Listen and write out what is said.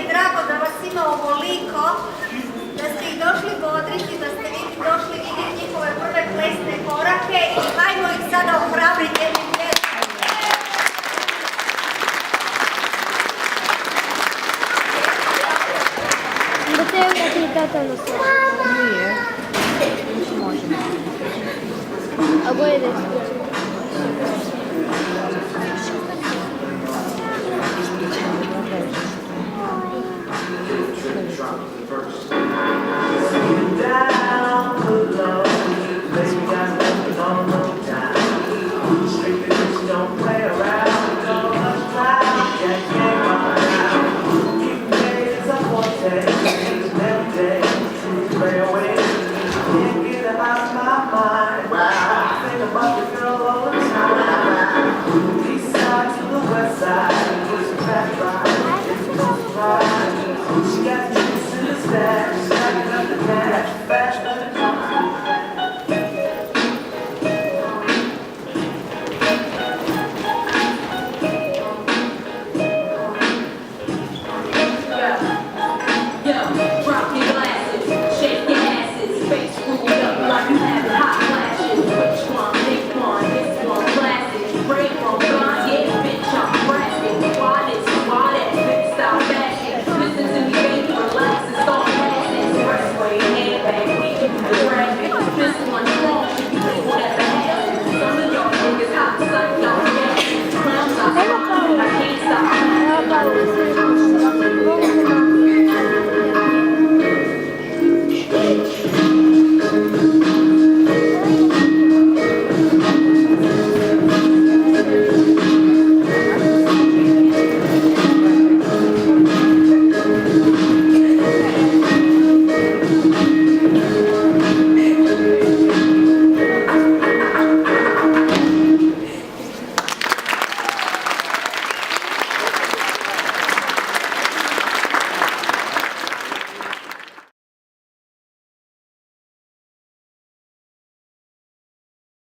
je drago da vas ima ovoliko, da ste ih došli bodriti, da ste došli vidjeti njihove prve plesne korake i hajmo ih sada ohrabriti jednim pjesmom. Do tebe da ti tata nosi. Nije. Možemo. A bolje da isključim.